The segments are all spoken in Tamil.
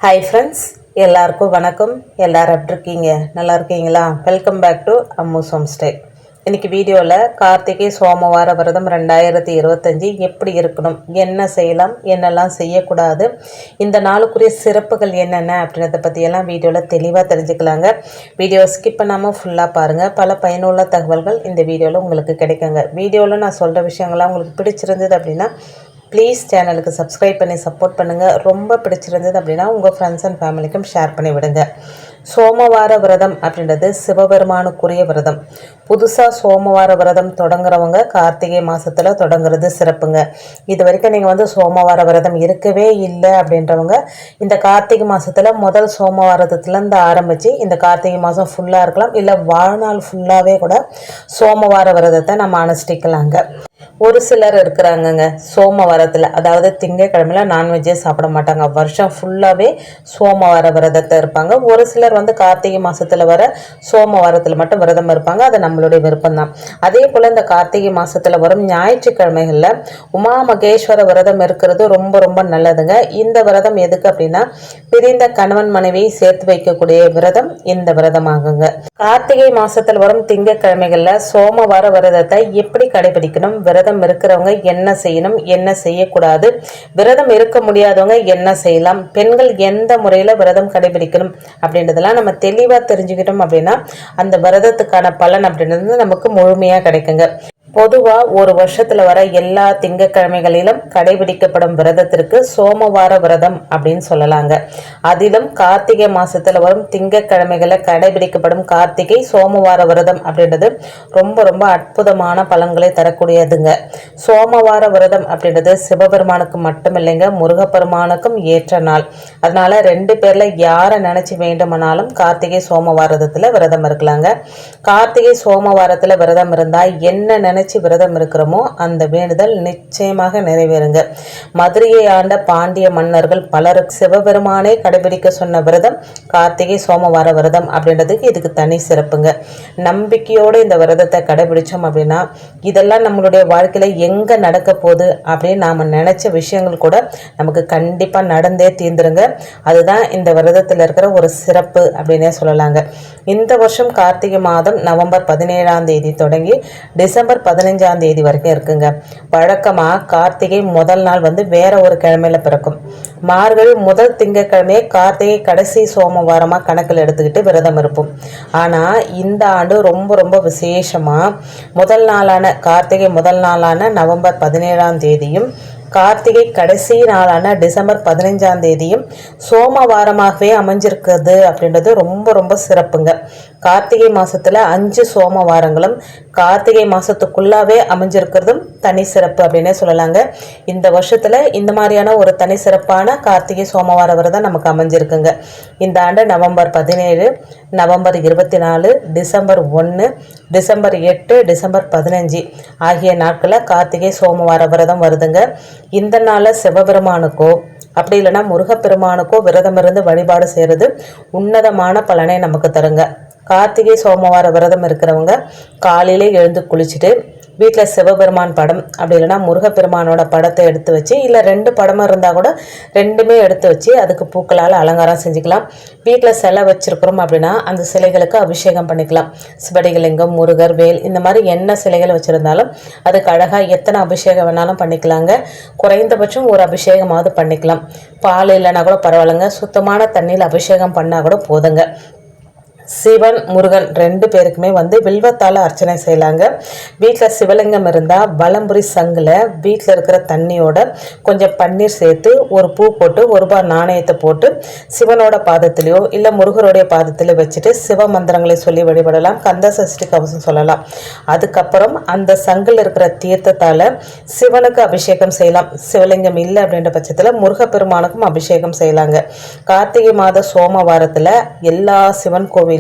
ஹாய் ஃப்ரெண்ட்ஸ், எல்லாருக்கும் வணக்கம். எல்லோரும் எப்படி இருக்கீங்க? நல்லா இருக்கீங்களா? Welcome back to Ammu's home stay. இன்றைக்கி வீடியோவில் கார்த்திகை சோமவார விரதம் 2025 எப்படி இருக்கணும், என்ன செய்யலாம், என்னெல்லாம் செய்யக்கூடாது, இந்த நாளுக்குரிய சிறப்புகள் என்னென்ன அப்படின்றத பற்றியெல்லாம் வீடியோவில் தெளிவாக தெரிஞ்சுக்கலாங்க. வீடியோ ஸ்கிப் பண்ணாமல் ஃபுல்லாக பாருங்கள். பல பயனுள்ள தகவல்கள் இந்த வீடியோவில் உங்களுக்கு கிடைக்குங்க. வீடியோவில் நான் சொல்கிற விஷயங்கள்லாம் உங்களுக்கு பிடிச்சிருந்தது அப்படின்னா ப்ளீஸ் சேனலுக்கு சப்ஸ்கிரைப் பண்ணி சப்போர்ட் பண்ணுங்கள். ரொம்ப பிடிச்சிருந்தது அப்படின்னா உங்கள் ஃப்ரெண்ட்ஸ் அண்ட் ஃபேமிலிக்கும் ஷேர் பண்ணி விடுங்க. சோமவார விரதம் அப்படின்றது சிவபெருமானுக்குரிய விரதம். புதுசாக சோமவார விரதம் தொடங்குறவங்க கார்த்திகை மாதத்தில் தொடங்குறது சிறப்புங்க. இது வரைக்கும் நீங்கள் சோமவார விரதம் இருக்கவே இல்லை அப்படின்றவங்க இந்த கார்த்திகை மாதத்தில் முதல் சோமவாரத்துலேருந்து ஆரம்பித்து இந்த கார்த்திகை மாதம் ஃபுல்லாக இருக்கலாம், இல்லை வாழ்நாள் ஃபுல்லாகவே கூட சோமவார விரதத்தை நம்ம அனுஷ்டிக்கலாங்க. ஒரு சிலர் இருக்கிறாங்கங்க சோமவாரத்தில், அதாவது திங்கக்கிழமையில் நான்வெஜ்ஜே சாப்பிட மாட்டாங்க, வருஷம் ஃபுல்லாகவே சோமவார விரதத்தை இருப்பாங்க. ஒரு சிலர் கார்த்திகை மாதத்தில் வர சோமவாரத்தில் மட்டும் விரதம் இருப்பாங்க. அது நம்மளுடைய விருப்பம்தான். அதே போல் இந்த கார்த்திகை மாதத்தில் வரும் ஞாயிற்றுக்கிழமைகளில் உமா மகேஸ்வர விரதம் இருக்கிறது ரொம்ப ரொம்ப நல்லதுங்க. இந்த விரதம் எதுக்கு அப்படின்னா பிரிந்த கணவன் மனைவியை சேர்த்து வைக்கக்கூடிய விரதம் இந்த விரதம் ஆகுங்க. கார்த்திகை மாதத்தில் வரும் திங்கக்கிழமைகளில் சோமவார விரதத்தை எப்படி கடைபிடிக்கணும், விரதம் இருக்கிறவங்க என்ன செய்யணும், என்ன செய்யக்கூடாது, விரதம் இருக்க முடியாதவங்க என்ன செய்யலாம், பெண்கள் எந்த முறையில் விரதம் கடைபிடிக்கணும் அப்படின்றதெல்லாம் நம்ம தெளிவாக தெரிஞ்சுக்கிட்டோம் அப்படின்னா அந்த விரதத்துக்கான பலன் அப்படின்றது நமக்கு முழுமையாக கிடைக்குங்க. பொதுவாக ஒரு வருஷத்தில் வர எல்லா திங்கக்கிழமைகளிலும் கடைபிடிக்கப்படும் விரதத்திற்கு சோமவார விரதம் அப்படின்னு சொல்லலாங்க. அதிலும் கார்த்திகை மாதத்தில் வரும் திங்கக்கிழமைகளில் கடைபிடிக்கப்படும் கார்த்திகை சோமவார விரதம் அப்படின்றது ரொம்ப ரொம்ப அற்புதமான பலன்களை தரக்கூடியதுங்க. சோமவார விரதம் அப்படின்றது சிவபெருமானுக்கு மட்டும் இல்லைங்க, முருகப்பெருமானுக்கும் ஏற்ற நாள். அதனால ரெண்டு பேரில் யாரை நினச்சி வேண்டுமானாலும் கார்த்திகை சோமவாரத்தில் விரதம் இருக்கலாங்க. கார்த்திகை சோமவாரத்தில் விரதம் இருந்தால் என்ன நினைச்சு விரதம் இருக்கிறோமோ அந்த வேண்டுதல் நிச்சயமாக நிறைவேறுங்க. மதுரையை ஆண்ட பாண்டிய மன்னர்கள் பலருக்கு சிவபெருமானே கடைபிடிக்க சொன்ன விரதம் கார்த்திகை சோமவார விரதம் அப்படின்றதுக்கு இதுக்கு தனி சிறப்புங்க. நம்பிக்கையோடு இந்த விரதத்தை கடைபிடிச்சோம் அப்படின்னா இதெல்லாம் நம்மளுடைய வாழ்க்கையில எங்க நடக்க போகுது அப்படின்னு நாம நினைச்ச விஷயங்கள் கூட நமக்கு கண்டிப்பா நடந்தே தீர்ந்துருங்க. அதுதான் இந்த விரதத்தில் இருக்கிற ஒரு சிறப்பு அப்படின்னே சொல்லலாங்க. இந்த வருஷம் கார்த்திகை மாதம் நவம்பர் 17ஆம் தேதி தொடங்கி டிசம்பர் 15ஆம் தேதி வரைக்கும் இருக்குங்க. வழக்கமாக கார்த்திகை முதல் நாள் வேற ஒரு கிழமையில பிறக்கும். மார்கழி முதல் திங்கக்கிழமையே கார்த்திகை கடைசி சோமவாரமாக கணக்கில் எடுத்துக்கிட்டு விரதம் இருப்போம். ஆனால் இந்த ஆண்டு ரொம்ப ரொம்ப விசேஷமாக முதல் நாளான கார்த்திகை முதல் நாளான நவம்பர் 17ஆம் தேதியும் கார்த்திகை கடைசி நாளான டிசம்பர் 15ஆம் தேதியும் சோமவாரமாகவே அமைஞ்சிருக்குது அப்படின்றது ரொம்ப ரொம்ப சிறப்புங்க. கார்த்திகை மாதத்தில் 5 சோமவாரங்களும் கார்த்திகை மாதத்துக்குள்ளாவே அமைஞ்சிருக்கிறதும் தனி சிறப்பு அப்படின்னே சொல்லலாங்க. இந்த வருஷத்தில் இந்த மாதிரியான ஒரு தனி சிறப்பான கார்த்திகை சோமவார விரதம் நமக்கு அமைஞ்சிருக்குங்க. இந்த ஆண்டு November 17, November 24, December 1, December 8, December 15 ஆகிய நாட்களில் கார்த்திகை சோமவார விரதம் வருதுங்க. இந்த நாளில் சிவபெருமானுக்கோ அப்படி இல்லைன்னா முருகப்பெருமானுக்கோ விரதம் இருந்து வழிபாடு செய்கிறது உன்னதமான பலனை நமக்கு தருங்க. கார்த்திகை சோமவார விரதம் இருக்கிறவங்க காலையிலே எழுந்து குளிச்சுட்டு வீட்டில் சிவபெருமான் படம் அப்படி இல்லைன்னா முருகப்பெருமானோட படத்தை எடுத்து வச்சு, இல்லை 2 படமாக இருந்தால் கூட 2மே எடுத்து வச்சு அதுக்கு பூக்களால் அலங்காரம் செஞ்சுக்கலாம். வீட்டில் சிலை வச்சுருக்கிறோம் அப்படின்னா அந்த சிலைகளுக்கு அபிஷேகம் பண்ணிக்கலாம். சிவடிகலிங்கம், முருகர், வேல் இந்த மாதிரி என்ன சிலைகள் வச்சுருந்தாலும் அதுக்கு அழகாக எத்தனை அபிஷேகம் வேணாலும் பண்ணிக்கலாங்க. குறைந்தபட்சம் ஒரு அபிஷேகமாவது பண்ணிக்கலாம். பால் இல்லைன்னா கூட பரவாயில்லைங்க, சுத்தமான தண்ணியில் அபிஷேகம் பண்ணால் கூட போதுங்க. சிவன் முருகன் 2 பேருக்குமே வில்வத்தால் அர்ச்சனை செய்யலாங்க. வீட்டில் சிவலிங்கம் இருந்தால் வலம்புரி சங்கில் வீட்டில் இருக்கிற தண்ணியோட கொஞ்சம் பன்னீர் சேர்த்து ஒரு பூ போட்டு ₹1 நாணயத்தை போட்டு சிவனோட பாதத்திலையோ இல்லை முருகருடைய பாதத்திலையோ வச்சுட்டு சிவ மந்திரங்களை சொல்லி வழிபடலாம். கந்த சஷ்டி கவசம் சொல்லலாம். அதுக்கப்புறம் அந்த சங்கில் இருக்கிற தீர்த்தத்தால் சிவனுக்கு அபிஷேகம் செய்யலாம். சிவலிங்கம் இல்லை அப்படின்ற பட்சத்தில் முருகப்பெருமானுக்கும் அபிஷேகம் செய்யலாங்க. கார்த்திகை மாத சோமவாரத்தில் எல்லா சிவன் கோவில்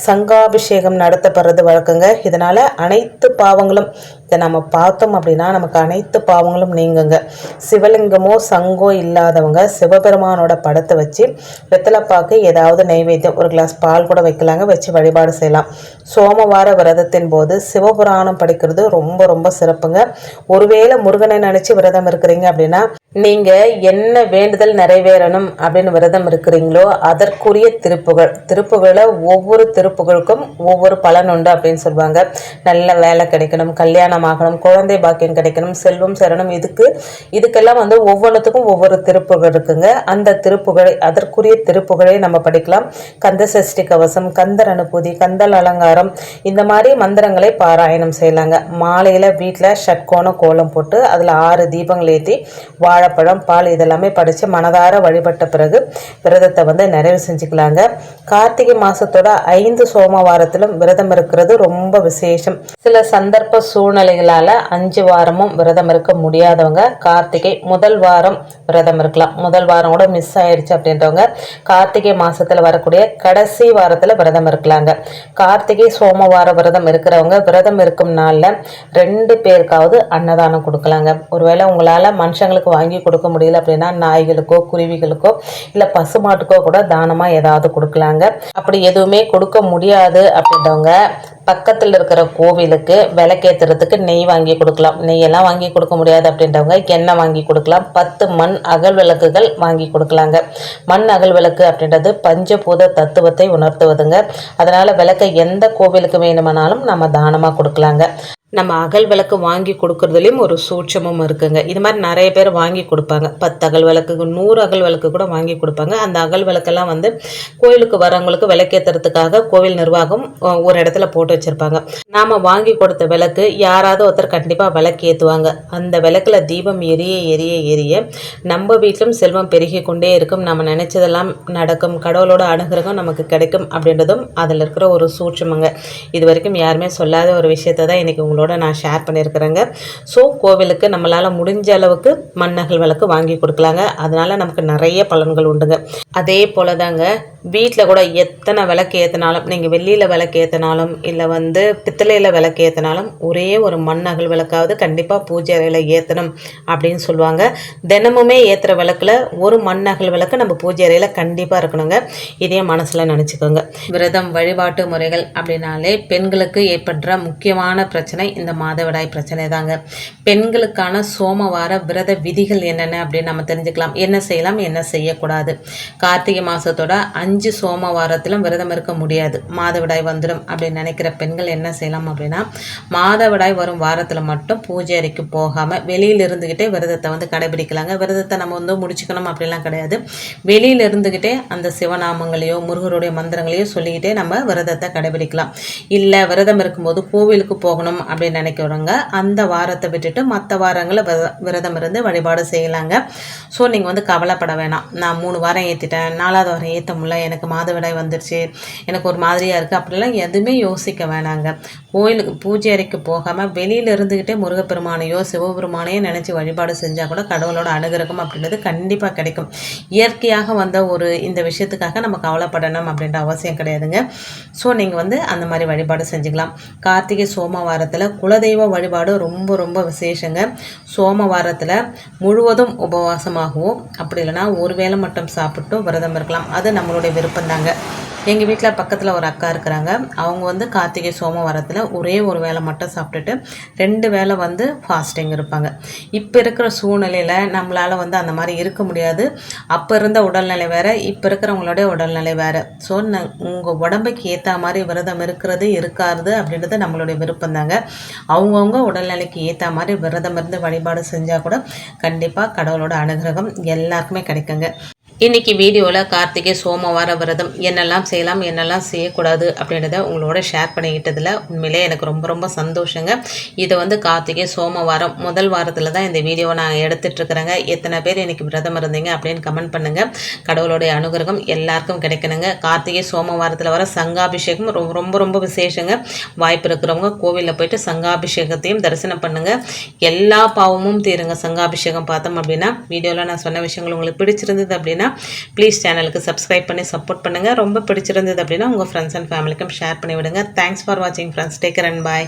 சங்காபிஷேகம் நடத்தப்படுறது வழக்கங்க. இதனால அனைத்து பாவங்களும் இதை நம்ம பார்த்தோம் அப்படின்னா நமக்கு அனைத்து பாவங்களும் நீங்குங்க. சிவலிங்கமோ சங்கோ இல்லாதவங்க சிவபெருமானோட படத்தை வச்சு வெத்தலைப்பாக்கு ஏதாவது நைவேத்தியம் ஒரு கிளாஸ் பால் கூட வைக்கலாங்க, வச்சு வழிபாடு செய்யலாம். சோமவார விரதத்தின் போது சிவபுராணம் படிக்கிறது ரொம்ப ரொம்ப சிறப்புங்க. ஒருவேளை முருகனை நினைச்சு விரதம் இருக்கிறீங்க அப்படின்னா நீங்க என்ன வேண்டுதல் நிறைவேறணும் அப்படின்னு விரதம் இருக்கிறீங்களோ அதற்குரிய திருப்புகளை ஒவ்வொரு திருப்புகளுக்கும் ஒவ்வொரு பலன் உண்டு அப்படின்னு சொல்லுவாங்க. நல்ல வேலை கிடைக்கணும், கல்யாணம் ஆகணும், குழந்தை பாக்கியம் கிடைக்கணும், செல்வம் சேரணும், இதுக்கெல்லாம் ஒவ்வொன்றுத்துக்கும் ஒவ்வொரு திருப்புகள் இருக்குங்க. அந்த திருப்புகளை அதற்குரிய திருப்புகளை நம்ம படிக்கலாம். கந்த சஷ்டி கவசம், கந்தர் அனுபூதி, கந்தல் அலங்காரம், இந்த மாதிரி மந்திரங்களை பாராயணம் செய்யலாங்க. மாலையில வீட்டில் ஷட்கோண கோலம் போட்டு அதில் 6 தீபங்கள் ஏற்றி வாழைப்பழம், பால் இதெல்லாமே படித்து மனதார வழிபட்ட பிறகு விரதத்தை நிறைவு செஞ்சுக்கலாங்க. கார்த்திகை மாசத்தோட 5 சோமவாரத்திலும் விரதம் இருக்கிறது ரொம்ப விசேஷம். சில சந்தர்ப்ப சூழ்நிலைகளால 5 வாரமும் விரதம் இருக்க முடியாதவங்க கார்த்திகை முதல் வாரம் விரதம் இருக்கலாம். முதல் வாரம் கூட மிஸ் ஆயிடுச்சு அப்படின்றவங்க கார்த்திகை மாசத்துல வரக்கூடிய கடைசி வாரத்துல விரதம் இருக்கலாங்க. கார்த்திகை சோமவார விரதம் இருக்கிறவங்க விரதம் இருக்கும் நாள்ல 2 பேருக்காவது அன்னதானம் கொடுக்கலாங்க. ஒருவேளை உங்களால மனுஷங்களுக்கு வாங்கி கொடுக்க முடியல அப்படின்னா நாய்களுக்கோ குருவிகளுக்கோ இல்லை பசுமாட்டுக்கோ கூட தானமா ஏதாவது கொடுக்கலாங்க. அப்படி எதுவுமே கொடுக்க முடியாது அப்படின்றவங்க பக்கத்தில் இருக்கிற கோவிலுக்கு விளக்கேற்றுறதுக்கு நெய் வாங்கி கொடுக்கலாம். நெய்யெல்லாம் வாங்கி கொடுக்க முடியாது அப்படின்றவங்க எண்ணெய் வாங்கி கொடுக்கலாம். 10 மண் அகல் விளக்குகள் வாங்கி கொடுக்கலாங்க. மண் அகல் விளக்கு அப்படின்றது பஞ்சபூத தத்துவத்தை உணர்த்துவதுங்க. அதனால விளக்கை எந்த கோவிலுக்கு வேணுமானாலும் நம்ம தானமாக கொடுக்கலாங்க. நம்ம அகல் விளக்கு வாங்கி கொடுக்கறதுலேயும் ஒரு சூட்சமும் இருக்குங்க. இது மாதிரி நிறைய பேர் வாங்கி கொடுப்பாங்க. 10 அகல் விளக்கு, 100 அகல் விளக்கு கூட வாங்கி கொடுப்பாங்க. அந்த அகல் விளக்கெல்லாம் கோயிலுக்கு வரவங்களுக்கு விளக்கேற்றுறதுக்காக கோவில் நிர்வாகம் ஒரு இடத்துல போட்டு வச்சுருப்பாங்க. நாம் வாங்கி கொடுத்த விளக்கு யாராவது ஒருத்தர் கண்டிப்பாக விளக்கு ஏற்றுவாங்க. அந்த விளக்கில் தீபம் எரிய எரிய எரிய நம்ம வீட்டிலும் செல்வம் பெருகி கொண்டே இருக்கும். நம்ம நினச்சதெல்லாம் நடக்கும், கடவுளோட அனுகிரகம் நமக்கு கிடைக்கும் அப்படின்றதும் அதில் இருக்கிற ஒரு சூட்சமுங்க. இது வரைக்கும் யாருமே சொல்லாத ஒரு விஷயத்தை தான் இன்றைக்கி உங்களோட நான் ஷேர் பண்ணியிருக்கிறேங்க. ஸோ கோவிலுக்கு நம்மளால் முடிஞ்ச அளவுக்கு மண்ணகல் விளக்கு வாங்கி கொடுக்கலாங்க. அதனால நமக்கு நிறைய பலன்கள் உண்டுங்க. அதே போல தாங்க வீட்டில் கூட எத்தனை விளக்கு ஏற்றினாலும், நீங்கள் வெள்ளியில் விளக்கு ஏற்றினாலும் இல்லை பித்தளையில் விளக்கு ஏற்றினாலும் ஒரே ஒரு மண் அகல் விளக்காவது கண்டிப்பாக பூஜை அறையில் ஏற்றணும் அப்படின்னு சொல்லுவாங்க. தினமுமே ஏற்றுற விளக்கில் ஒரு மண் அகல் விளக்கு நம்ம பூஜை அறையில் கண்டிப்பாக இருக்கணுங்க. இதையும் மனசில் நினச்சிக்கோங்க. விரதம் வழிபாட்டு முறைகள் அப்படின்னாலே பெண்களுக்கு ஏற்படுற முக்கியமான பிரச்சனை இந்த மாதவிடாய் பிரச்சனை தாங்க. பெண்களுக்கான சோமவார விரத விதிகள் என்னென்ன அப்படின்னு நம்ம தெரிஞ்சுக்கலாம். என்ன செய்யலாம், என்ன செய்யக்கூடாது. கார்த்திகை மாதத்தோட 5 சோமவாரத்திலும் விரதம் இருக்க முடியாது, மாதவிடாய் வந்துடும் அப்படின்னு நினைக்கிற பெண்கள் என்ன செய்யலாம் அப்படின்னா, மாதவிடாய் வரும் வாரத்தில் மட்டும் பூஜை அறைக்கு போகாமல் வெளியில் இருந்துக்கிட்டே விரதத்தை கடைபிடிக்கலாங்க. விரதத்தை நம்ம முடிச்சுக்கணும் அப்படிலாம் கிடையாது. வெளியில் இருந்துக்கிட்டே அந்த சிவநாமங்களையோ முருகருடைய மந்திரங்களையோ சொல்லிக்கிட்டே நம்ம விரதத்தை கடைபிடிக்கலாம். இல்லை விரதம் இருக்கும்போது கோவிலுக்கு போகணும் அப்படின்னு நினைக்கிறவங்க அந்த வாரத்தை விட்டுட்டு மற்ற வாரங்களில் விரதம் இருந்து வழிபாடு செய்யலாங்க. ஸோ நீங்கள் கவலைப்பட வேணாம். நான் 3 வாரம் ஏற்றிட்டேன், 4வது வாரம் ஏற்ற முடியல, எனக்கு மாதவிடாய் வந்துடுச்சு, எனக்கு ஒரு மாதிரியாக இருக்குது அப்படிலாம் எதுவுமே யோசிக்க வேணாங்க. கோயிலுக்கு பூஜை அறைக்கு போகாமல் வெளியில் இருந்துக்கிட்டே முருகப்பெருமானையோ சிவபெருமானையோ நினச்சி வழிபாடு செஞ்சால் கூட கடவுளோட அனுகிரகம் அப்படின்றது கண்டிப்பாக கிடைக்கும். இயற்கையாக வந்த ஒரு இந்த விஷயத்துக்காக நம்ம கவலைப்படணும் அப்படின்ற அவசியம் கிடையாதுங்க. ஸோ நீங்கள் அந்த மாதிரி வழிபாடு செஞ்சுக்கலாம். கார்த்திகை சோமவாரத்தில் குலதெய்வ வழிபாடு ரொம்ப ரொம்ப விசேஷங்க. சோமவாரத்தில் முழுவதும் உபவாசமாகவும் அப்படி இல்லைனா ஒரு வேளை மட்டும் சாப்பிட்டும் விரதம் இருக்கலாம். அது நம்மளுடைய விருப்பம் தாங்க. எங்கள் வீட்டில் பக்கத்தில் ஒரு அக்கா இருக்கிறாங்க. அவங்க கார்த்திகை சோமவாரத்தில் ஒரே ஒரு வேளை மட்டும் சாப்பிட்டுட்டு 2 வேளை ஃபாஸ்டிங் இருப்பாங்க. இப்போ இருக்கிற சூழ்நிலையில் நம்மளால் அந்த மாதிரி இருக்க முடியாது. அப்போ இருந்த உடல்நிலை வேறு, இப்போ இருக்கிறவங்களுடைய உடல்நிலை வேறு. ஸோ உங்கள் உடம்புக்கு ஏற்ற மாதிரி விரதம் இருக்கிறது இருக்காது அப்படின்றது நம்மளுடைய விருப்பம் தாங்க. அவங்கவுங்க உடல்நிலைக்கு ஏற்ற மாதிரி விரதம் இருந்து வழிபாடு செஞ்சால் கூட கண்டிப்பாக கடவுளோட அனுகிரகம் எல்லாருக்குமே கிடைக்குங்க. இன்றைக்கி வீடியோவில் கார்த்திகை சோமவார விரதம் என்னெல்லாம் செய்யலாம் என்னெல்லாம் செய்யக்கூடாது அப்படின்றத உங்களோட ஷேர் பண்ணிக்கிட்டதில் உண்மையிலே எனக்கு ரொம்ப ரொம்ப சந்தோஷங்க. இதை கார்த்திகை சோமவாரம் முதல் வாரத்தில் தான் இந்த வீடியோவை நான் எடுத்துகிட்ருக்குறேங்க. எத்தனை பேர் இன்றைக்கி விரதம் இருந்தீங்க அப்படின்னு கமெண்ட் பண்ணுங்கள். கடவுளுடைய அனுகிரகம் எல்லாருக்கும் கிடைக்கணுங்க. கார்த்திகை சோமவாரத்தில் வர சங்காபிஷேகம் ரொம்ப ரொம்ப விசேஷங்க. வாய்ப்பு இருக்கிறவங்க கோவிலில் போயிட்டு சங்காபிஷேகத்தையும் தரிசனம் பண்ணுங்கள். எல்லா பாவமும் தீருங்க சங்காபிஷேகம் பார்த்தோம் அப்படின்னா. வீடியோவில் நான் சொன்ன விஷயங்கள் உங்களுக்கு பிடிச்சிருந்தது அப்படின்னா ப்ளீஸ் சேனலுக்கு சப்ஸ்கிரைப் பண்ணி சப்போர்ட் பண்ணுங்கள். ரொம்ப பிடிச்சிருந்தது அப்படின்னா உங்கள் ஃப்ரெண்ட்ஸ் அண்ட் ஃபேமிலிக்கும் ஷேர் பண்ணி விடுங்க. தேங்க்ஸ் ஃபார் வாட்சிங் friends. Take care and bye.